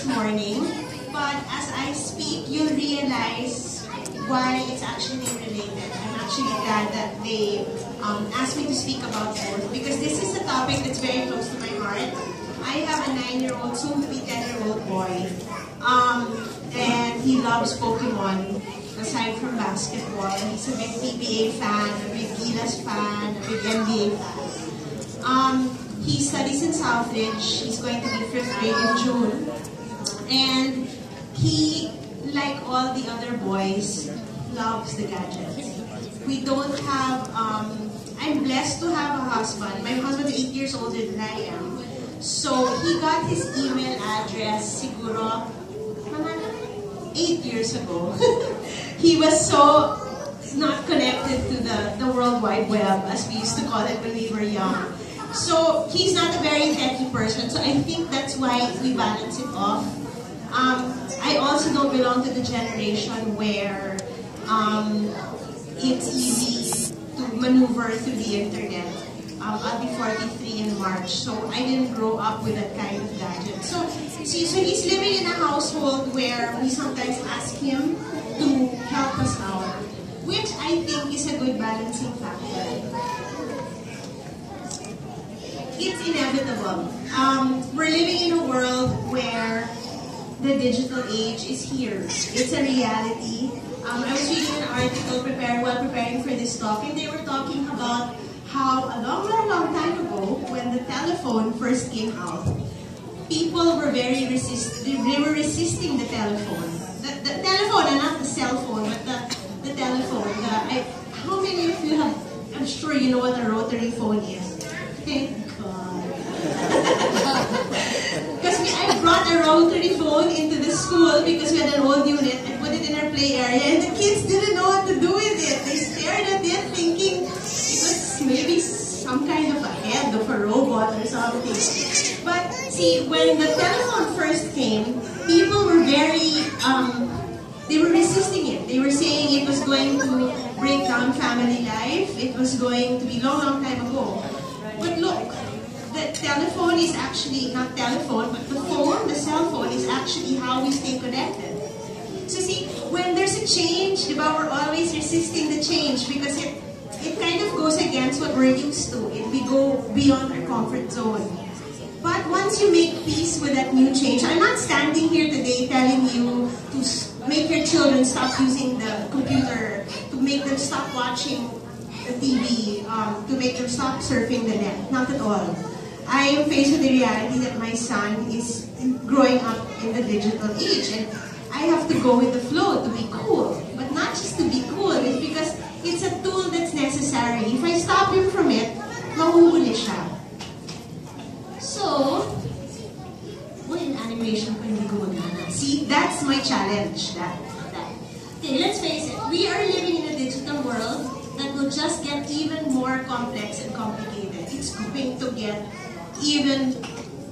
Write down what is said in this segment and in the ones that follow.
this morning, but as I speak, you'll realize why it's actually related. I'm actually glad that they asked me to speak about both, because this is a topic that's very close to my heart. I have a 9-year-old, soon-to-be 10-year-old boy, and he loves Pokemon. Aside from basketball, he's a big PBA fan, a big Gilas fan, a big NBA fan. He studies in Southridge. He's going to be 5th grade in June. And he, like all the other boys, loves the gadgets. We don't have, I'm blessed to have a husband. My husband is 8 years older than I am. So he got his email address, siguro, 8 years ago. He was so not connected to the World Wide Web, as we used to call it when we were young. So he's not a very techy person, so I think that's why we balance it off. I also don't belong to the generation where it's easy to maneuver through the internet. I'll be 43 in March, so I didn't grow up with that kind of gadget. So he's living in a household where we sometimes ask him to help us out, which I think is a good balancing factor. It's inevitable. We're living in a world where the digital age is here. It's a reality. I was reading an article while preparing for this talk, and they were talking about how a long time ago, when the telephone first came out, people were very they were resisting the telephone. The telephone, and not the cell phone, but the telephone. How many of you have, I'm sure you know what a rotary phone is. Thank God. Because I brought a rotary phone into the school because we had an old unit and put it in our play area, and the kids didn't know what to do with it. They stared at it thinking it was maybe some kind of a head of a robot or something. But see, when the telephone first came, people were very, they were resisting it. They were saying it was going to break down family life. It was going to be long time ago. But look, the telephone is actually, not telephone, but the phone, the cell phone is actually how we stay connected. So see, when there's a change, diba, we're always resisting the change because it kind of goes against what we're used to. We go beyond our comfort zone. But once you make peace with that new change, I'm not standing here today telling you to make your children stop using the computer, to make them stop watching the TV, to make them stop surfing the net. Not at all. I am faced with the reality that my son is growing up in the digital age, and I have to go with the flow to be cool. But not just to be cool, it's because it's a tool that's necessary. If I stop him from it, mahuhuli siya. So, yung animation ko hindi gumagana. See, that's my challenge. Okay, let's face it. We are living in a digital world that will just get even more complex and complicated. It's going to get even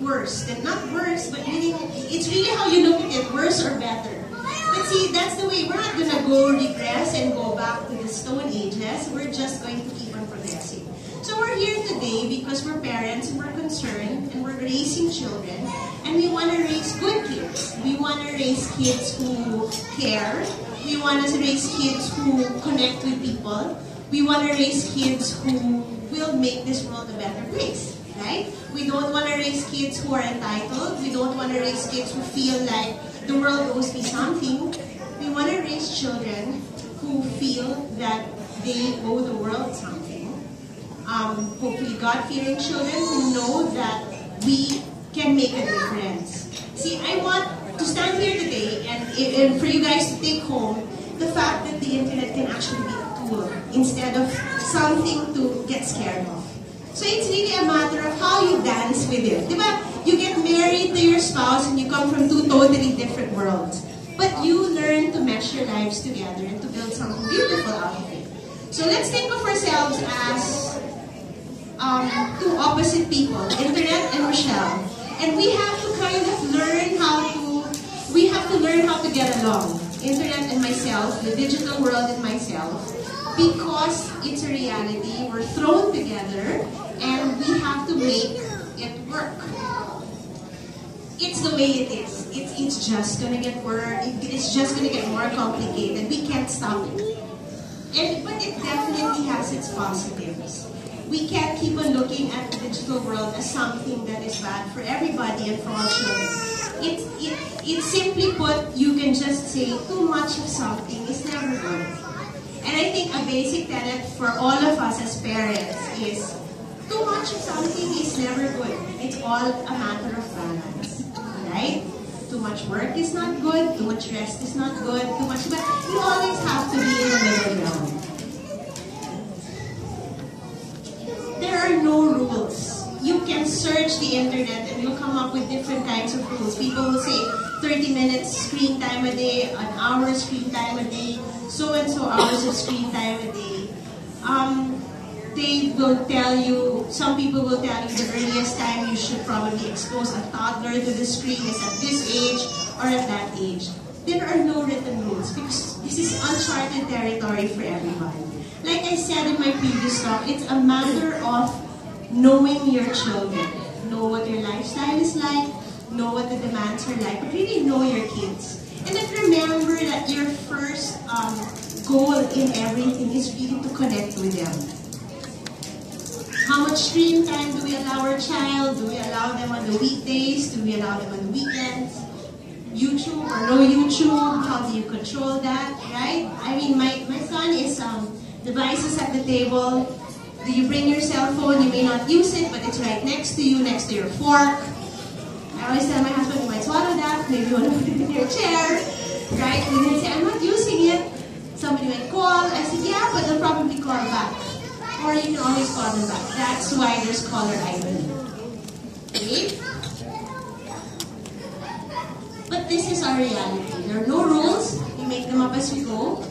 worse. And not worse, but really, it's really how you look at it, worse or better. But see, that's the way. We're not going to go regress and go back to the Stone Ages. We're just going to keep on progressing. So we're here today because we're parents and we're concerned and we're raising children, and we want to raise good kids. We want to raise kids who care. We want to raise kids who connect with people. We want to raise kids who will make this world a better place, right? We don't want to raise kids who are entitled. We don't want to raise kids who feel like the world owes me something. We want to raise children who feel that they owe the world something. Hopefully God-fearing children who know that we can make a difference. See, I want to stand here today and for you guys to take home the fact that the internet can actually be a tool instead of something to get scared of. So it's really a matter of how you dance with it. Diba? You get married to your spouse and you come from two totally different worlds. But you learn to mesh your lives together and to build something beautiful out of it. So let's think of ourselves as two opposite people, Internet and Michelle. And we have to kind of learn how to get along. Internet and myself, the digital world and myself, because it's a reality. We're thrown together and we have to make it work. it's the way it is. It's just gonna get worse. It's just gonna get more complicated. We can't stop it. But it definitely has its positives. We can't keep on looking at the digital world as something that is bad for everybody and for all children. It simply put, you can just say too much of something is never good. And I think a basic tenet for all of us as parents is too much of something is never good. It's all a matter of balance, right? Too much work is not good, too much rest is not good, too much, but you always have to be in the middle ground. There are no rules. You can search the internet and you'll come up with different kinds of rules. People will say 30 minutes screen time a day, an hour screen time a day, so and so hours of screen time a day. They will tell you, some people will tell you the earliest time you should probably expose a toddler to the screen is at this age or at that age. There are no written rules because this is uncharted territory for everybody. Like I said in my previous talk, it's a matter of knowing your children. Know what your lifestyle is like, know what the demands are like, but really know your kids. And then remember that your first goal in everything is really to connect with them. How much screen time do we allow our child? Do we allow them on the weekdays? Do we allow them on the weekends? YouTube or no YouTube? How do you control that, right? I mean, my son is devices at the table. Do you bring your cell phone? You may not use it, but it's right next to you, next to your fork. I always tell my husband, you might swallow that. Maybe you want to put it in your chair, right? And then say, I'm not using it. Somebody might call. I said, yeah, but they'll probably call back. Or you can always call them back. That's why there's caller ID. Okay? But this is our reality. There are no rules. We make them up as we go.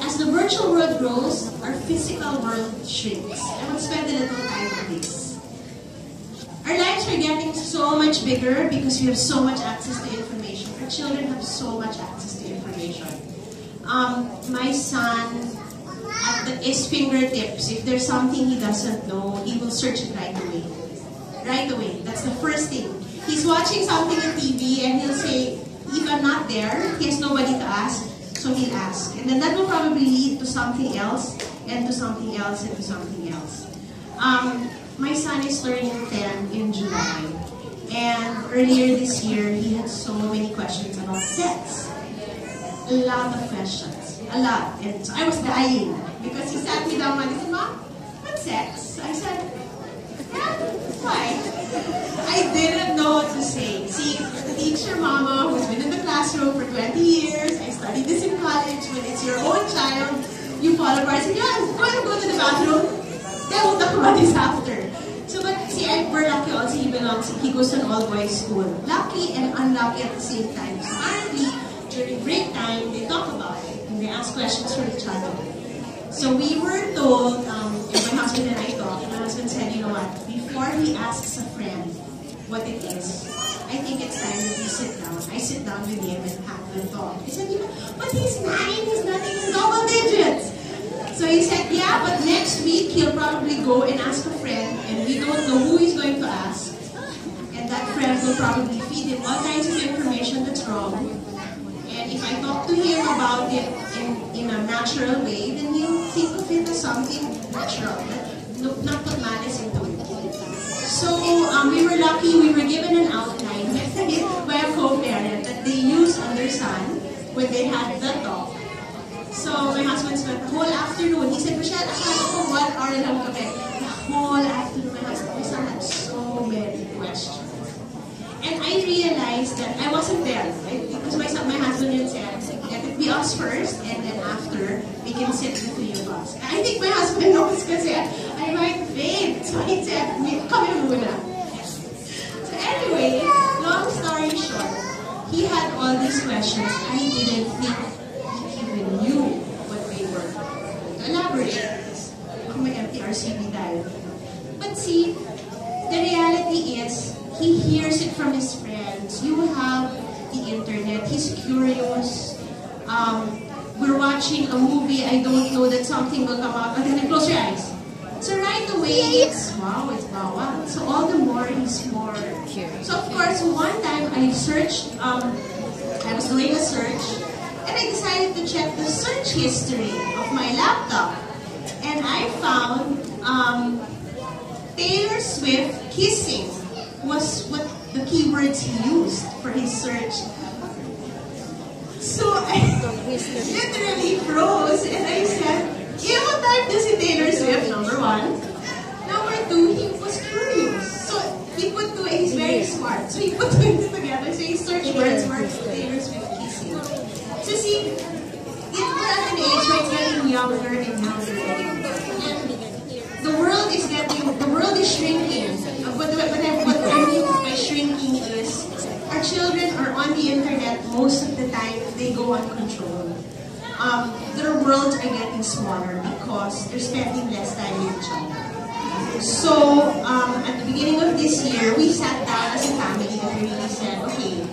As the virtual world grows, our physical world shrinks. I will spend a little time on this. Our lives are getting so much bigger because we have so much access to information. Our children have so much access to information. My son, at his fingertips, if there's something he doesn't know, he will search it right away. Right away. That's the first thing. He's watching something on TV and he'll say, if I'm not there, he has nobody to ask, so he'll ask. And then that will probably lead to something else, and to something else, and to something else. My son is turning 10 in July. And earlier this year, he had so many questions about sex. A lot of questions. A lot. And so I was dying. Because he sat me down and he said, Mom, what's sex? I said, yeah, why? I didn't know what to say. See, the teacher mama who's been in the classroom for 20 years, I studied this in college, when it's your own child, you fall apart and say, yeah, go to the bathroom. Then we'll talk about this after. So, but see, we're lucky also he goes to an all-boys school. Lucky and unlucky at the same time. So apparently, during break time, they talk about it and they ask questions from each other. So we were told, and my husband and I talked, my husband said, you know what, before he asks a friend what it is, I think it's time that we sit down. I sit down with him and have the talk. He said, you know, but he's 9, he's not even double digits. So he said, yeah, but next week he'll probably go and ask a friend, and we don't know who he's going to ask. And that friend will probably feed him all kinds of information that's wrong. And if I talk to him about it in a natural way, then he'll think of it as something natural, not put malice into it. So we were lucky, we were given an outline by a co-parent that they used on their son when they had the talk. So my husband spent the whole afternoon. He said, Michelle, akala ko 1 hour lang kami. The whole afternoon, my son had so many questions. And I realized that I wasn't there, right? Because my husband had said, let it be us first, and then after, we can sit the 3 of us. I think my husband knows kasi I might faint. So he said, kami muna. So anyway, long story short, he had all these questions. I didn't think he even knew what they were. To elaborate, kung may MTRCB tayo. But see, the reality is, he hears it from his friends. You have the internet. He's curious. We're watching a movie. I don't know that something will come out. And then close your eyes. So right away, it's wow. So all the more he's more. So of course, one time I searched, I was doing a search, and I decided to check the search history of my laptop. And I found Taylor Swift kissing was what the keywords he used for his search. So I literally froze and I said, what type does he Taylor Swift, number one. Number two, he was curious. So he put two, he's very smart. So he put two together. So he searched words for Taylor Swift kissing. So see, we're at an age where it's getting younger and younger. And the world is shrinking. What I mean by shrinking is our children are on the internet most of the time. They go uncontrolled. Their worlds are getting smaller because they're spending less time with each other. So at the beginning of this year, we sat down as a family and we really said, okay,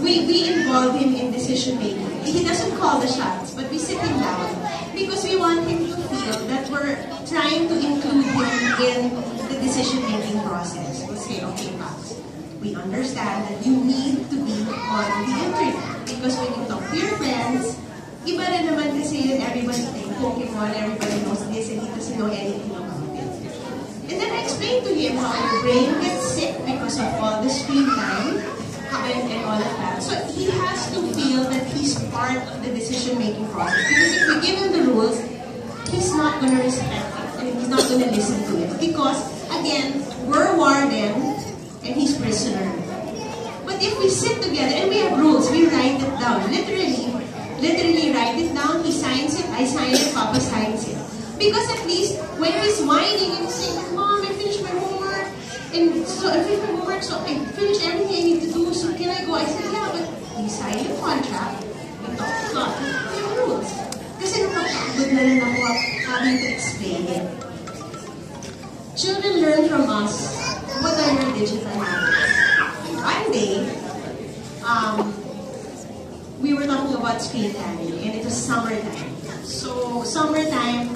we involve him in decision making. He doesn't call the shots, but we sit him down because we want him to feel that we're trying to include him in the decision making process. We'll say, okay, Max, we understand that you need to be on the internet because when you talk to your friends, iba na naman kasi yun, everybody thinks Pokemon, everybody knows this, and he doesn't know anything about it. And then I explained to him how your brain gets sick because of all the screen time and all of that. So he has to feel that he's part of the decision-making process. Because if we give him the rules, he's not going to respect it, and he's not going to listen to it. Because, again, we're warden, and he's prisoner. But if we sit together, and we have rules, we write it down, literally write it down, he signs it, I sign it, Papa signs it. Because at least when he's whining and saying, Mom, I finished my homework, and so I finished my homework, so I finished everything I need to do, so can I go? I said, yeah, but he signed the contract, we talked about the rules. Kasi napapagod na rin ako having to explain it. Children learn from us what are your digital habits. One day, we were talking about screen time, and it was summertime. So summertime,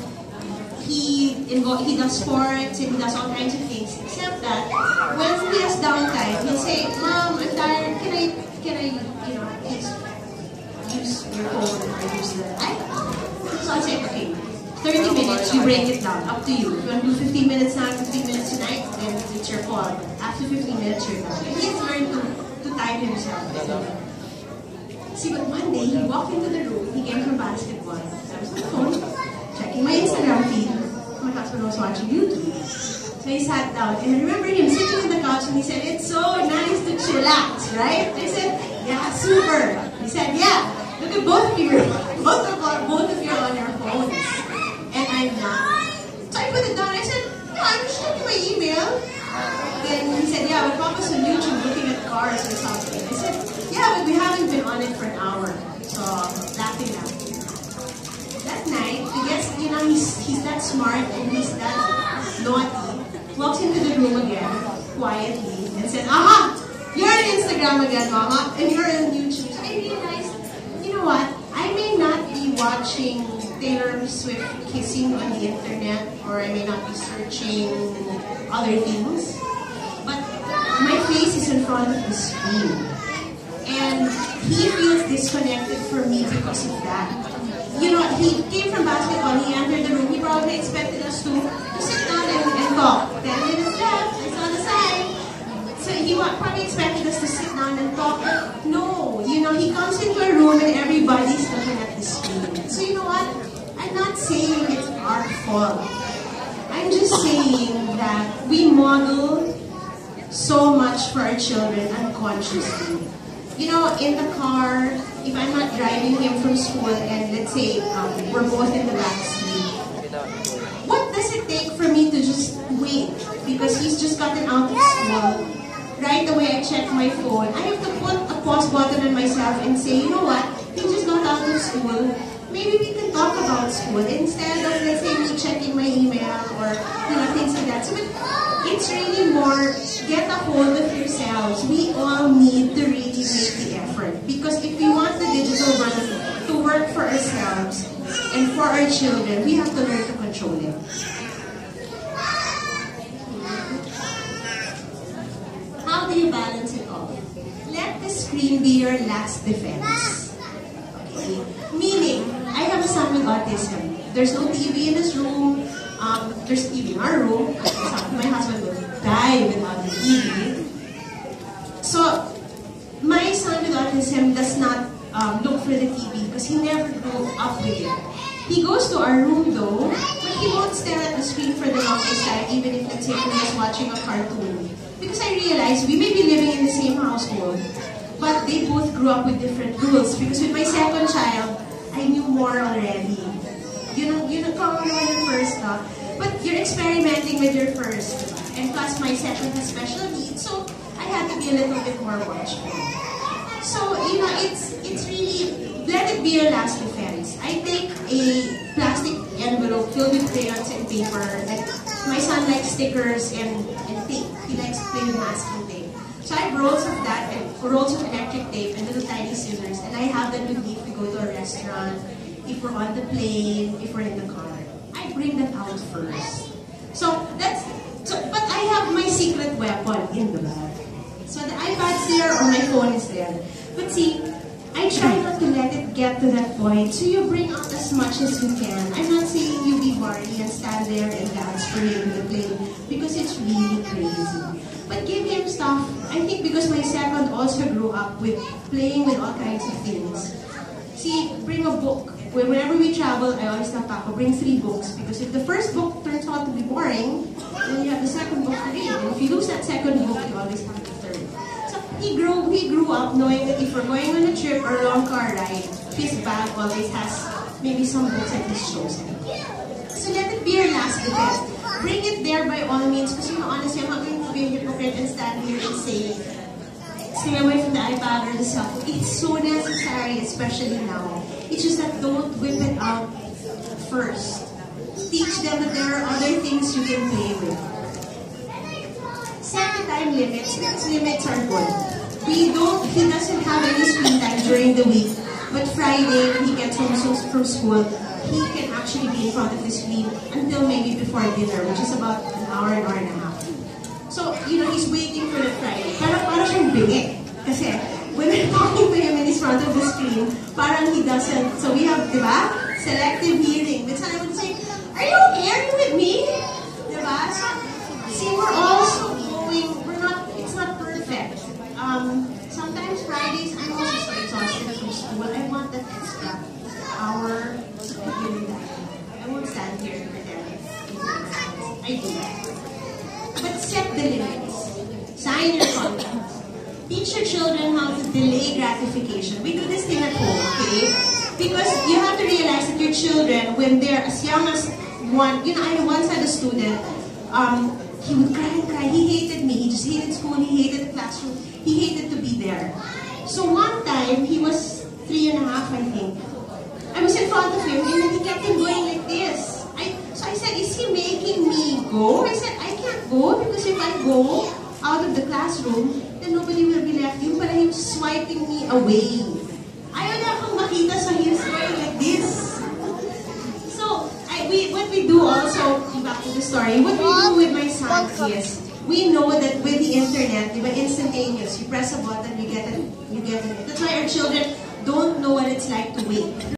he does sports and he does all kinds of things. Except that when he has downtime, he'll say, "Mom, I'm tired. Can I, use your phone or use the iPad?" So I'll say, "Okay, 30 minutes. You break it down. Up to you. If you want to do 15 minutes now, 15 minutes tonight, then it's your fault. After 15 minutes, you're done." And he has learned to time himself. See, but one day, he walked into the room, he came from basketball. I was on the phone, checking my Instagram feed. My husband was watching YouTube. So he sat down, and I remember him sitting on the couch, and he said, "It's so nice to chillax, right?" I said, "Yeah, super." He said, "Yeah, look at both of you are on your phones. And I'm not." So I put it down, I said, "No, I'm just checking my email." Then he said, "Yeah, but Papa's on YouTube looking at cars or something." I said, "Yeah, but we haven't been on it for an hour." So, laughing. That night, I guess, he's that smart and he's that naughty. Walks into the room again, quietly, and said, "Aha! You're on Instagram again, Mama, and you're on YouTube." So I realized, you know what? I may not be watching Taylor Swift kissing on the internet, or I may not be searching other things, but my face is in front of the screen. And he feels disconnected from me because of that. He came from basketball, he entered the room, he probably expected us to sit down and talk. 10 minutes left, it's on the side. So he probably expected us to sit down and talk. No, he comes into a room and everybody's looking at the screen. So you know what? I'm not saying it's our fault. I'm just saying that we model so much for our children unconsciously. In the car, if I'm not driving him from school and let's say we're both in the back seat, what does it take for me to just wait? Because he's just gotten out of school. Right away, I check my phone. I have to put a pause button on myself and say, you know what? He just got out of school. Maybe we can talk about school instead of, let's say, me checking my email or things like that. So it's really more, get a hold of yourselves. We all need to really make the effort. Because if we want the digital world to work for ourselves and for our children, we have to learn to control it. can be your last defense. Okay? Meaning, I have a son with autism. There's no TV in his room. There's TV in our room. My husband will die without the TV. So, my son with autism does not look for the TV because he never grew up with it. He goes to our room though, but he won't stare at the screen for the longest time, even if, let's say, he was watching a cartoon. Because I realized we may be living in the same household, but they both grew up with different rules. Because with my second child, I knew more already. You know, probably when you're first, but you're experimenting with your first. And plus, my second has special needs, so I had to be a little bit more watchful. So, it's really, let it be your last defense. I take a plastic envelope filled with crayons and paper. Like, my son likes stickers and tape. He likes to play with masking tape. So I have rolls of that and rolls of electric tape and little tiny scissors. And I have them with me if we go to a restaurant, if we're on the plane, if we're in the car. I bring that out first. But I have my secret weapon in the bag. So the iPad's there or my phone is there. But see, I try not to let it get to that point, so you bring out as much as you can. I'm not saying you be Barney and stand there and dance for him in the plane, because it's really crazy. But give him stuff. I think because my second also grew up with playing with all kinds of things. See, bring a book. Whenever we travel, I always tell Papa, bring 3 books, because if the first book turns out to be boring, then you have the second book to read. And if you lose that second book, you always have the third. He grew up knowing that if we're going on a trip or a long car ride, his bag always has maybe some books that he's chosen. So let it be your last defense. Bring it there by all means, because honestly, I'm not going to be a hypocrite and stand here and say, stay away from the iPad or the cell phone. It's so necessary, especially now. It's just that don't whip it out first. Teach them that there are other things you can play with. Set the time limits, because limits are good. He doesn't have any screen time during the week, but Friday when he gets home from school, he can actually be in front of the screen until maybe before dinner, which is about an hour and a half. So, he's waiting for the Friday. Para siyang bingit. Kasi, when we're talking to him and he's in front of the screen, parang he doesn't. So we have, diba? Selective hearing. Minsan I would say, are you okay? Are you with me? Diba? So, see, we're also it's not perfect. Sometimes Fridays, I'm also so exhausted from school. I want that extra hour to give that. I won't stand here and pretend. I do that. But set the limits. Sign your contracts. Teach your children how to delay gratification. We do this thing at home, okay? Because you have to realize that your children, when they're as young as one, I once had a student, he would cry and cry. He hated me. He just hated school. He hated the classroom. He hated to be there. So one time, he was 3 and a half, I think. I was in front of him, and then he kept on going like this. So I said, is he making me go? I said, I can't go, because if I go out of the classroom, then nobody will be left. Yung pala, he was swiping me away. Ayaw na akong makita, so he was going like this. So, what we do also, back to the story, what we do with my son is, we know that with the internet, instantaneous, you press a button, you get it. That's why our children don't know what it's like to wait.